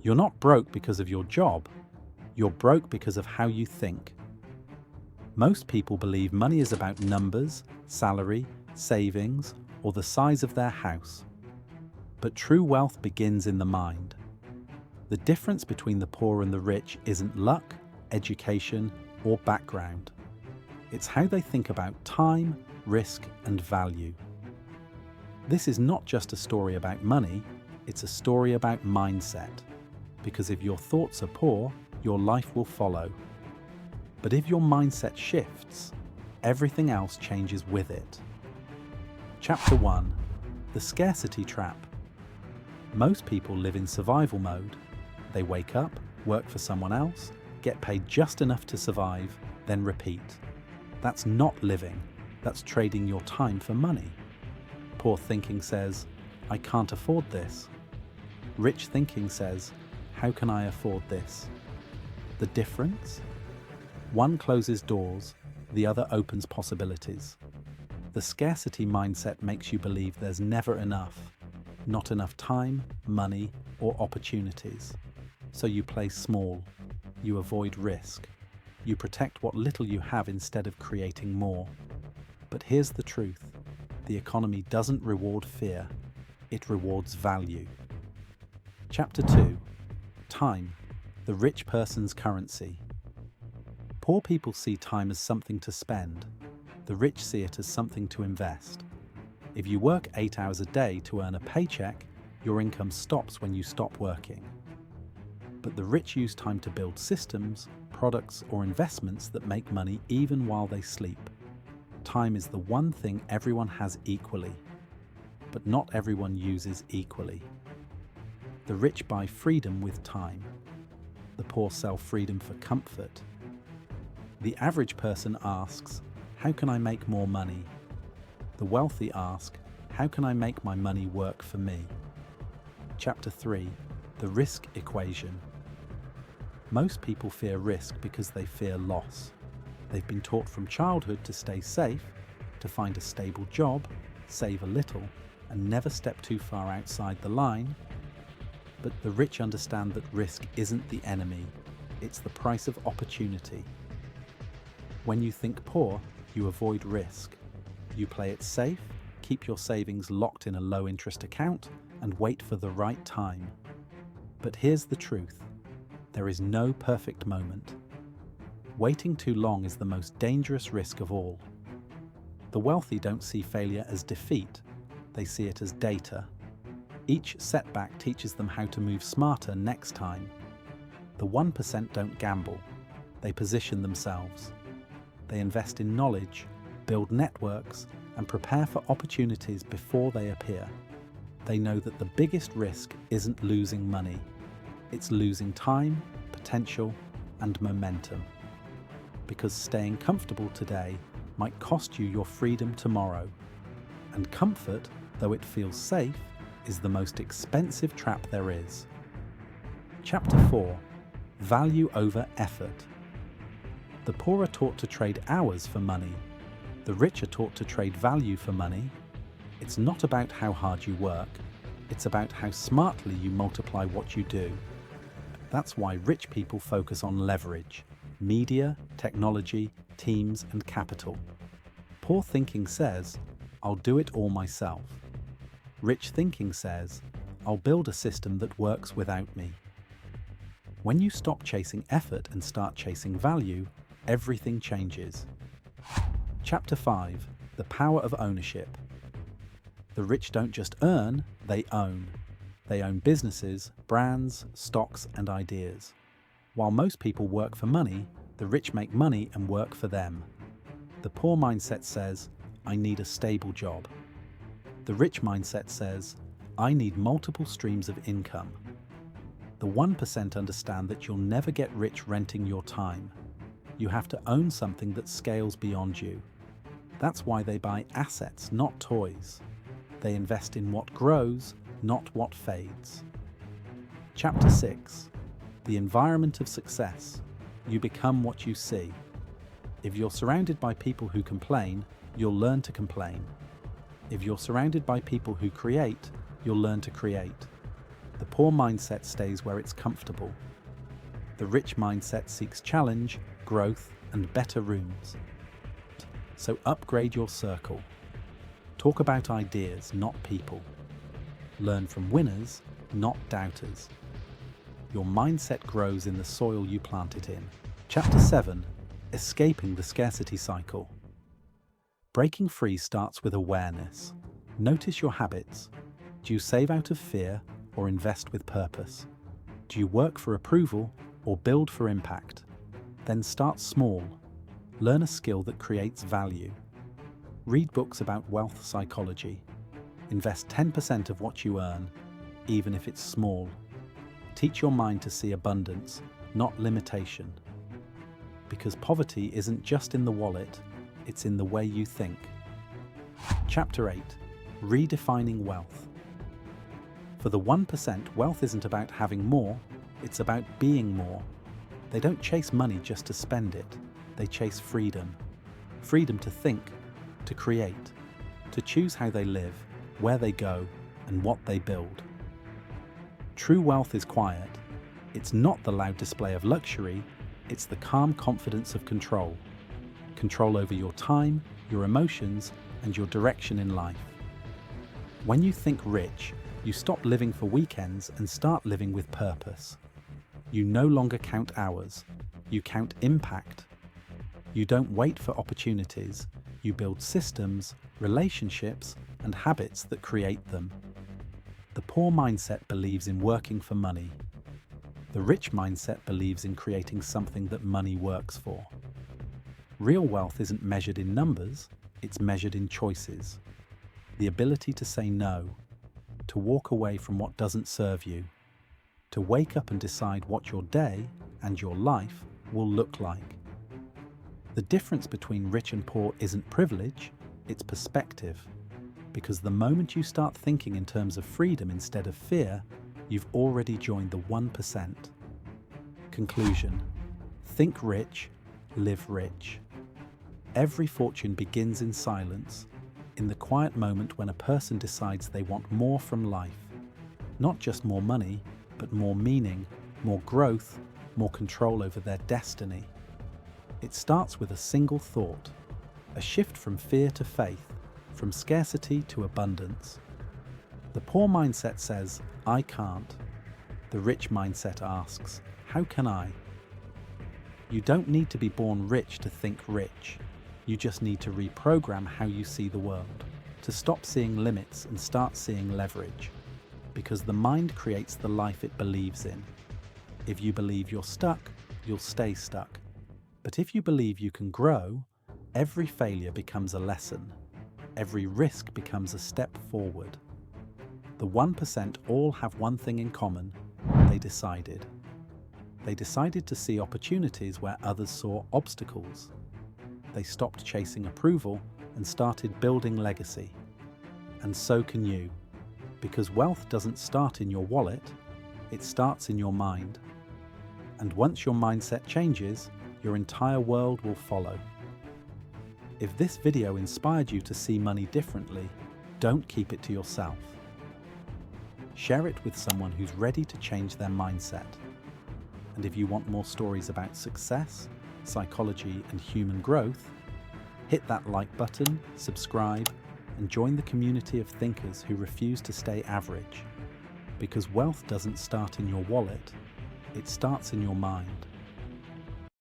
You're not broke because of your job. You're broke because of how you think. Most people believe money is about numbers, salary, savings, or the size of their house. But true wealth begins in the mind. The difference between the poor and the rich isn't luck, education, or background. It's how they think about time, risk, and value. This is not just a story about money, it's a story about mindset. Because if your thoughts are poor, your life will follow. But if your mindset shifts, everything else changes with it. Chapter 1. The Scarcity Trap. Most people live in survival mode. They wake up, work for someone else, get paid just enough to survive, then repeat. That's not living. That's trading your time for money. Poor thinking says, I can't afford this. Rich thinking says, how can I afford this? The difference? One closes doors, the other opens possibilities. The scarcity mindset makes you believe there's never enough. Not enough time, money, or opportunities. So you play small. You avoid risk. You protect what little you have instead of creating more. But here's the truth. The economy doesn't reward fear. It rewards value. Chapter 2. Time, the rich person's currency. Poor people see time as something to spend. The rich see it as something to invest. If you work 8 hours a day to earn a paycheck, your income stops when you stop working. But the rich use time to build systems, products, or investments that make money even while they sleep. Time is the one thing everyone has equally, but not everyone uses equally. The rich buy freedom with time. The poor sell freedom for comfort. The average person asks, how can I make more money? The wealthy ask, how can I make my money work for me? Chapter 3. The Risk Equation. Most people fear risk because they fear loss. They've been taught from childhood to stay safe, to find a stable job, save a little, and never step too far outside the line. But the rich understand that risk isn't the enemy, it's the price of opportunity. When you think poor, you avoid risk. You play it safe, keep your savings locked in a low-interest account, and wait for the right time. But here's the truth. There is no perfect moment. Waiting too long is the most dangerous risk of all. The wealthy don't see failure as defeat, they see it as data. Each setback teaches them how to move smarter next time. The 1% don't gamble, they position themselves. They invest in knowledge, build networks, and prepare for opportunities before they appear. They know that the biggest risk isn't losing money. It's losing time, potential, and momentum. Because staying comfortable today might cost you your freedom tomorrow. And comfort, though it feels safe, is the most expensive trap there is. Chapter 4. Value over effort. The poor are taught to trade hours for money. The rich are taught to trade value for money. It's not about how hard you work. It's about how smartly you multiply what you do. That's why rich people focus on leverage, media, technology, teams, and capital. Poor thinking says, I'll do it all myself. Rich thinking says, I'll build a system that works without me. When you stop chasing effort and start chasing value, everything changes. Chapter 5. The Power of Ownership. The rich don't just earn, they own. They own businesses, brands, stocks, and ideas. While most people work for money, the rich make money and work for them. The poor mindset says, I need a stable job. The rich mindset says, I need multiple streams of income. The 1% understand that you'll never get rich renting your time. You have to own something that scales beyond you. That's why they buy assets, not toys. They invest in what grows, not what fades. Chapter 6. The Environment of Success. You become what you see. If you're surrounded by people who complain, you'll learn to complain. If you're surrounded by people who create, you'll learn to create. The poor mindset stays where it's comfortable. The rich mindset seeks challenge, growth, and better rooms. So upgrade your circle. Talk about ideas, not people. Learn from winners, not doubters. Your mindset grows in the soil you plant it in. Chapter 7. Escaping the scarcity cycle. Breaking free starts with awareness. Notice your habits. Do you save out of fear or invest with purpose? Do you work for approval or build for impact? Then start small. Learn a skill that creates value. Read books about wealth psychology. Invest 10% of what you earn, even if it's small. Teach your mind to see abundance, not limitation. Because poverty isn't just in the wallet, it's in the way you think. Chapter 8. Redefining wealth. For the 1%, wealth isn't about having more, it's about being more. They don't chase money just to spend it, they chase freedom. Freedom to think, to create, to choose how they live, where they go, and what they build. True wealth is quiet. It's not the loud display of luxury, it's the calm confidence of control. Control over your time, your emotions, and your direction in life. When you think rich, you stop living for weekends and start living with purpose. You no longer count hours, you count impact. You don't wait for opportunities, you build systems, relationships, and habits that create them. The poor mindset believes in working for money. The rich mindset believes in creating something that money works for. Real wealth isn't measured in numbers, it's measured in choices. The ability to say no, to walk away from what doesn't serve you, to wake up and decide what your day and your life will look like. The difference between rich and poor isn't privilege, it's perspective. Because the moment you start thinking in terms of freedom instead of fear, you've already joined the 1%. Conclusion. Think rich, live rich. Every fortune begins in silence, in the quiet moment when a person decides they want more from life. Not just more money, but more meaning, more growth, more control over their destiny. It starts with a single thought, a shift from fear to faith, from scarcity to abundance. The poor mindset says, I can't. The rich mindset asks, how can I? You don't need to be born rich to think rich. You just need to reprogram how you see the world, to stop seeing limits and start seeing leverage. Because the mind creates the life it believes in. If you believe you're stuck, you'll stay stuck. But if you believe you can grow, every failure becomes a lesson. Every risk becomes a step forward. The 1% all have one thing in common. They decided. They decided to see opportunities where others saw obstacles. They stopped chasing approval and started building legacy. And so can you. Because wealth doesn't start in your wallet, it starts in your mind. And once your mindset changes, your entire world will follow. If this video inspired you to see money differently, don't keep it to yourself. Share it with someone who's ready to change their mindset. And if you want more stories about success, psychology, and human growth, hit that like button, subscribe, and join the community of thinkers who refuse to stay average. Because wealth doesn't start in your wallet, it starts in your mind.